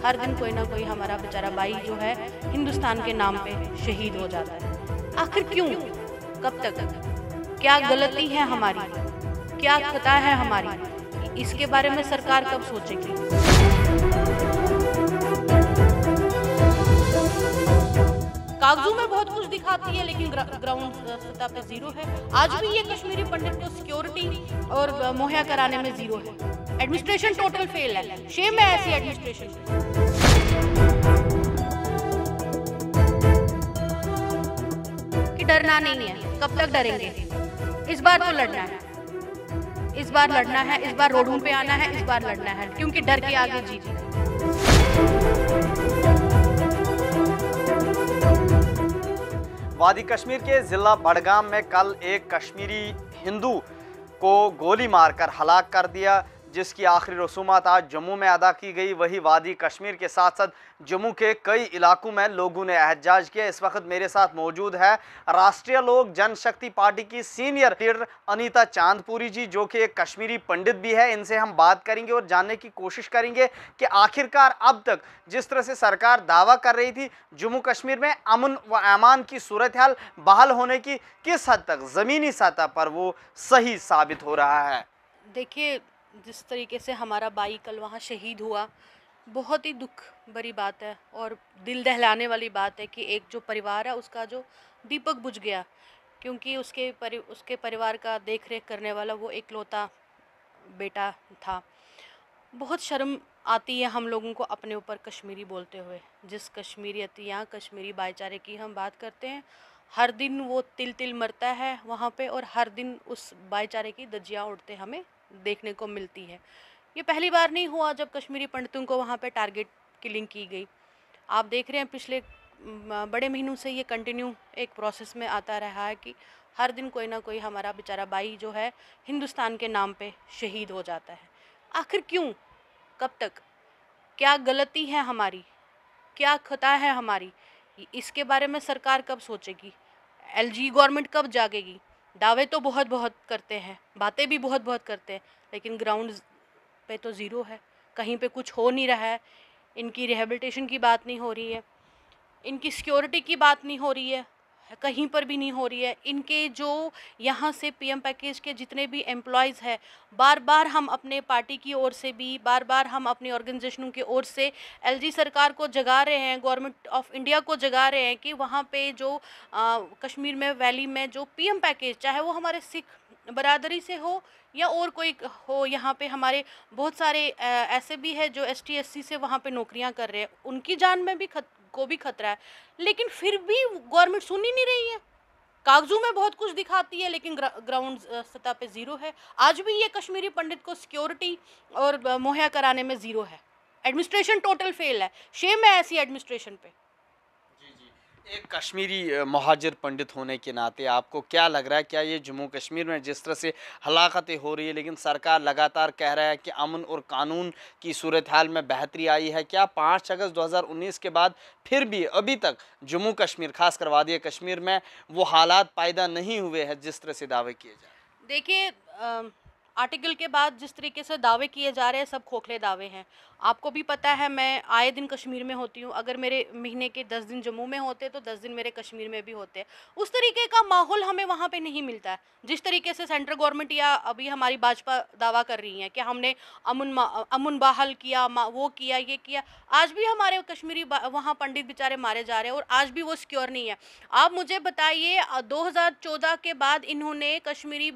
हर दिन कोई ना कोई हमारा बेचारा भाई जो है हिंदुस्तान के नाम पे शहीद हो जाता है। आखिर क्यों? कब तक? क्या गलती है हमारी? क्या खता है हमारी? इसके बारे में सरकार कब सोचेगी? कागजों में बहुत कुछ दिखाती है लेकिन ग्राउंड सतह पे जीरो है। आज भी ये कश्मीरी पंडित को सिक्योरिटी और मुहैया कराने में जीरो है। एडमिनिस्ट्रेशन टोटल फेल है। शेम है ऐसी एडमिनिस्ट्रेशन। कि डरना नहीं है। कब तक डरेंगे? इस बार तो लड़ना है। इस बार लड़ना है। इस बार रोडों पे आना है। इस बार लड़ना है क्योंकि डर के आगे जीत। वादी कश्मीर के जिला बडगाम में कल एक कश्मीरी हिंदू को गोली मारकर हलाक कर दिया, जिसकी आखिरी रसूमात आज जम्मू में अदा की गई। वही वादी कश्मीर के साथ साथ जम्मू के कई इलाकों में लोगों ने एहतजाज किया। इस वक्त मेरे साथ मौजूद है राष्ट्रीय लोक जनशक्ति पार्टी की सीनियर लीडर अनीता चांदपुरी जी, जो कि एक कश्मीरी पंडित भी है। इनसे हम बात करेंगे और जानने की कोशिश करेंगे कि आखिरकार अब तक जिस तरह से सरकार दावा कर रही थी जम्मू कश्मीर में अमन व अमान की सूरत हाल बहाल होने की, किस हद तक ज़मीनी सतह पर वो सही साबित हो रहा है। देखिए, जिस तरीके से हमारा भाई कल वहाँ शहीद हुआ, बहुत ही दुख भरी बात है और दिल दहलाने वाली बात है कि एक जो परिवार है उसका जो दीपक बुझ गया, क्योंकि उसके परिवार का देख रेख करने वाला वो इकलौता बेटा था। बहुत शर्म आती है हम लोगों को अपने ऊपर कश्मीरी बोलते हुए। जिस कश्मीरियत या कश्मीरी भाईचारे की हम बात करते हैं, हर दिन वो तिल तिल मरता है वहाँ पे और हर दिन उस भाईचारे की धज्जियाँ उड़ते हमें देखने को मिलती है। ये पहली बार नहीं हुआ जब कश्मीरी पंडितों को वहाँ पे टारगेट किलिंग की गई। आप देख रहे हैं पिछले बड़े महीनों से ये कंटिन्यू एक प्रोसेस में आता रहा है कि हर दिन कोई ना कोई हमारा बेचारा भाई जो है हिंदुस्तान के नाम पे शहीद हो जाता है। आखिर क्यों? कब तक? क्या गलती है हमारी? क्या खता है हमारी? इसके बारे में सरकार कब सोचेगी? एलजी गवर्नमेंट कब जागेगी? दावे तो बहुत बहुत करते हैं, बातें भी बहुत बहुत करते हैं, लेकिन ग्राउंड पे तो ज़ीरो है। कहीं पे कुछ हो नहीं रहा है। इनकी रिहेबिलिटेशन की बात नहीं हो रही है, इनकी सिक्योरिटी की बात नहीं हो रही है, कहीं पर भी नहीं हो रही है। इनके जो यहाँ से पीएम पैकेज के जितने भी एम्प्लॉयज़ हैं, बार बार हम अपने पार्टी की ओर से भी, बार बार हम अपनी ऑर्गेनाइजेशनों की ओर से एलजी सरकार को जगा रहे हैं, गवर्नमेंट ऑफ इंडिया को जगा रहे हैं कि वहाँ पे जो कश्मीर में वैली में जो पीएम पैकेज, चाहे वो हमारे सिख बरादरी से हो या और कोई हो, यहाँ पे हमारे बहुत सारे ऐसे भी है जो एसटी एससी से वहाँ पे नौकरियाँ कर रहे हैं, उनकी जान में भी को भी खतरा है, लेकिन फिर भी गवर्नमेंट सुन ही नहीं रही है। कागजों में बहुत कुछ दिखाती है लेकिन ग्राउंड सतह पे जीरो है। आज भी ये कश्मीरी पंडित को सिक्योरिटी और मुहैया कराने में जीरो है। एडमिनिस्ट्रेशन टोटल फेल है। शेम है ऐसी एडमिनिस्ट्रेशन पे। एक कश्मीरी महाजिर पंडित होने के नाते आपको क्या लग रहा है, क्या ये जम्मू कश्मीर में जिस तरह से हलाकतें हो रही है लेकिन सरकार लगातार कह रहा है कि अमन और कानून की सूरत हाल में बेहतरी आई है, क्या 5 अगस्त 2019 के बाद फिर भी अभी तक जम्मू कश्मीर खासकर वादी कश्मीर में वो हालात पैदा नहीं हुए हैं जिस तरह से दावे किए जा रहे हैं? देखिए, आर्टिकल के बाद जिस तरीके से दावे किए जा रहे हैं सब खोखले दावे हैं। आपको भी पता है मैं आए दिन कश्मीर में होती हूँ। अगर मेरे महीने के 10 दिन जम्मू में होते तो 10 दिन मेरे कश्मीर में भी होते हैं। उस तरीके का माहौल हमें वहाँ पे नहीं मिलता है जिस तरीके से सेंट्रल गवर्नमेंट या अभी हमारी भाजपा दावा कर रही है कि हमने अमन बहाल किया, वो किया, ये किया। आज भी हमारे कश्मीरी वहाँ पंडित बेचारे मारे जा रहे हैं और आज भी वो सिक्योर नहीं है। आप मुझे बताइए, 2014 के बाद इन्होंने कश्मीरी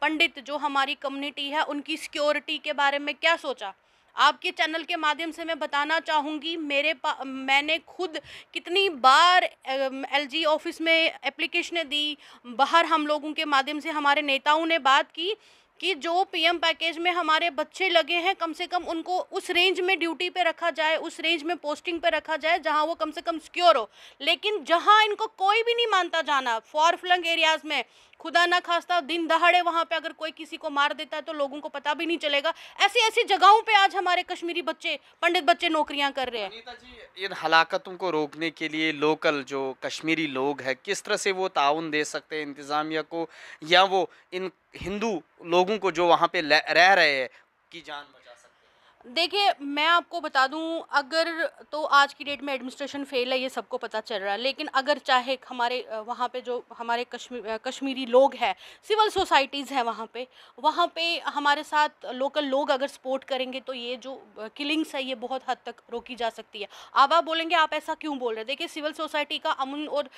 पंडित जो हमारी कम्युनिटी है उनकी सिक्योरिटी के बारे में क्या सोचा? आपके चैनल के माध्यम से मैं बताना चाहूँगी, मैंने खुद कितनी बार एलजी ऑफिस में एप्लीकेशनें दी, बाहर हम लोगों के माध्यम से हमारे नेताओं ने बात की कि जो पीएम पैकेज में हमारे बच्चे लगे हैं कम से कम उनको उस रेंज में ड्यूटी पे रखा जाए, उस रेंज में पोस्टिंग पे रखा जाए जहां वो कम से कम सिक्योर हो। लेकिन जहां इनको कोई भी नहीं मानता जाना, फॉर फ्लंग एरियाज में खुदा ना खास्ता दिन दहाड़े वहां पे अगर कोई किसी को मार देता है तो लोगों को पता भी नहीं चलेगा। ऐसी ऐसी जगहों पे आज हमारे कश्मीरी बच्चे, पंडित बच्चे नौकरियां कर रहे हैं। अनीता जी, इन हलाकतों को रोकने के लिए लोकल जो कश्मीरी लोग हैं किस तरह से वो ताउन दे सकते हैं इंतज़ामिया को, या वो इन हिंदू लोगों को जो वहाँ पे रह रहे हैं की जान बचा सकते हैं? देखिए, मैं आपको बता दूँ, अगर तो आज की डेट में एडमिनिस्ट्रेशन फ़ेल है, ये सबको पता चल रहा है। लेकिन अगर चाहे हमारे वहाँ पे जो हमारे कश्मीरी लोग हैं, सिविल सोसाइटीज़ हैं वहाँ पे हमारे साथ लोकल लोग अगर सपोर्ट करेंगे तो ये जो किलिंग्स है ये बहुत हद तक रोकी जा सकती है। अब आप बोलेंगे आप ऐसा क्यों बोल रहे हैं? देखिए, सिविल सोसाइटी का अमन और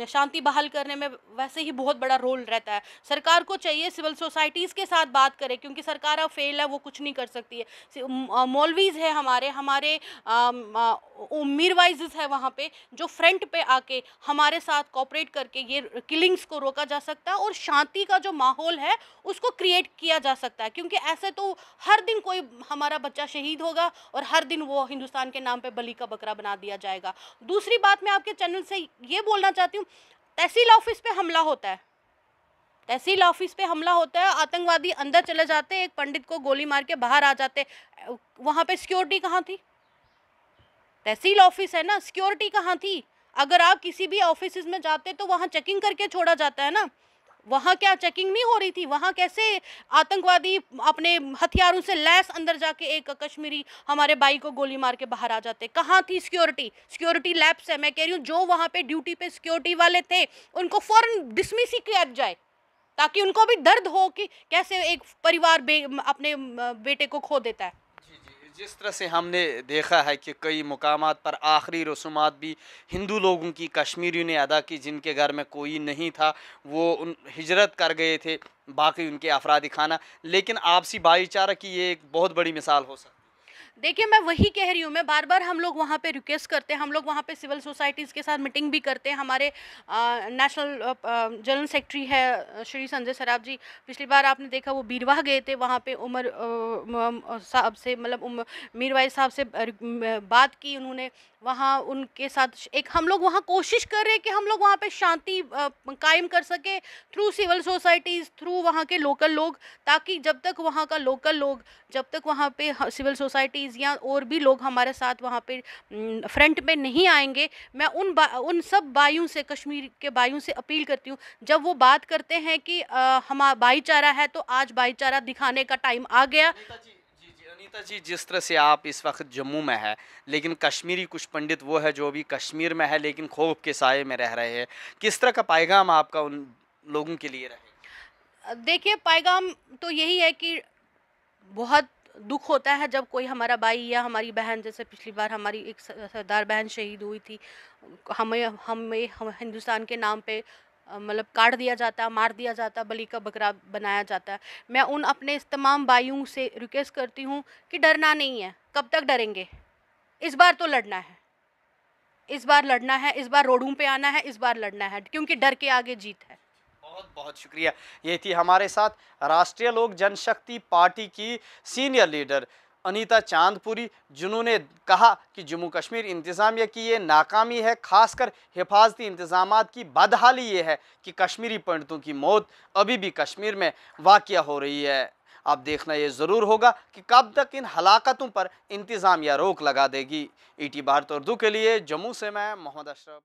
शांति बहाल करने में वैसे ही बहुत बड़ा रोल रहता है। सरकार को चाहिए सिविल सोसाइटीज़ के साथ बात करे, क्योंकि सरकार अब फ़ेल है, वो कुछ नहीं कर सकती है। मौलवीज़ है हमारे हमारे मीरवाइज़ है वहाँ पे, जो फ्रंट पे आके हमारे साथ कोऑपरेट करके ये किलिंग्स को रोका जा सकता है और शांति का जो माहौल है उसको क्रिएट किया जा सकता है। क्योंकि ऐसे तो हर दिन कोई हमारा बच्चा शहीद होगा और हर दिन वो हिंदुस्तान के नाम पे बलि का बकरा बना दिया जाएगा। दूसरी बात, मैं आपके चैनल से ये बोलना चाहती हूँ, तहसील ऑफिस पे हमला होता है, तहसील ऑफिस पे हमला होता है, आतंकवादी अंदर चले जाते हैं, एक पंडित को गोली मार के बाहर आ जाते। वहाँ पे सिक्योरिटी कहाँ थी? तहसील ऑफिस है ना, सिक्योरिटी कहाँ थी? अगर आप किसी भी ऑफिस में जाते तो वहाँ चेकिंग करके छोड़ा जाता है ना। वहाँ क्या चेकिंग नहीं हो रही थी? वहाँ कैसे आतंकवादी अपने हथियारों से लैस अंदर जाके एक कश्मीरी हमारे भाई को गोली मार के बाहर आ जाते? कहाँ थी सिक्योरिटी? सिक्योरिटी लैप्स है। मैं कह रही हूँ, जो वहाँ पे ड्यूटी पे सिक्योरिटी वाले थे उनको फौरन डिसमिस ही किया जाए, ताकि उनको भी दर्द हो कि कैसे एक परिवार अपने बेटे को खो देता है। जी जी, जिस तरह से हमने देखा है कि कई मुकामात पर आखिरी रसूमात भी हिंदू लोगों की कश्मीरियों ने अदा की, जिनके घर में कोई नहीं था वो उन हिजरत कर गए थे, बाकी उनके अफरादी खाना, लेकिन आपसी भाईचारा की ये एक बहुत बड़ी मिसाल हो सकती है। देखिए, मैं वही कह रही हूँ, मैं बार-बार हम लोग वहाँ पे रिक्वेस्ट करते हैं, हम लोग वहाँ पे सिविल सोसाइटीज़ के साथ मीटिंग भी करते हैं। हमारे नेशनल जनरल सेक्रेटरी है श्री संजय सराफ जी, पिछली बार आपने देखा वो बीरवाह गए थे, वहाँ पे उमर साहब से, मतलब मीरवाइज़ साहब से बात की उन्होंने। वहाँ उनके साथ एक हम लोग वहाँ कोशिश कर रहे हैं कि हम लोग वहाँ पे शांति कायम कर सकें थ्रू सिविल सोसाइटीज़, थ्रू वहाँ के लोकल लोग, ताकि जब तक वहाँ का लोकल लोग, जब तक वहाँ पे सिविल सोसाइटीज़ या और भी लोग हमारे साथ वहाँ पे फ्रंट में नहीं आएंगे, मैं उन सब भाइयों से, कश्मीर के भाइयों से अपील करती हूँ, जब वो बात करते हैं कि हमारा भाईचारा है, तो आज भाईचारा दिखाने का टाइम आ गया। अनीता जी, जी जी, अनीता जी, जिस तरह से आप इस वक्त जम्मू में है, लेकिन कश्मीरी कुछ पंडित वो है जो अभी कश्मीर में है लेकिन खौफ के साए में रह रहे हैं, किस तरह का पैगाम आपका उन लोगों के लिए रहेगा? देखिए, पैगाम तो यही है कि बहुत दुख होता है जब कोई हमारा भाई या हमारी बहन, जैसे पिछली बार हमारी एक सरदार बहन शहीद हुई थी, हमें हमें हम हिंदुस्तान के नाम पे मतलब काट दिया जाता, मार दिया जाता, बलि का बकरा बनाया जाता है। मैं उन अपने इस तमाम भाइयों से रिक्वेस्ट करती हूँ कि डरना नहीं है। कब तक डरेंगे? इस बार तो लड़ना है, इस बार लड़ना है, इस बार रोडों पे आना है, इस बार लड़ना है, क्योंकि डर के आगे जीत है। बहुत बहुत शुक्रिया। ये थी हमारे साथ राष्ट्रीय लोक जनशक्ति पार्टी की सीनियर लीडर अनीता चांदपुरी, जिन्होंने कहा कि जम्मू कश्मीर इंतज़ामिया की ये नाकामी है, खासकर हिफाजती इंतज़ामात की बदहाली ये है कि कश्मीरी पंडितों की मौत अभी भी कश्मीर में वाक़या हो रही है। अब देखना ये ज़रूर होगा कि कब तक इन हलाकतों पर इंतज़ामिया रोक लगा देगी। ईटी भारत उर्दू के लिए जम्मू से मैं मोहम्मद अशरफ।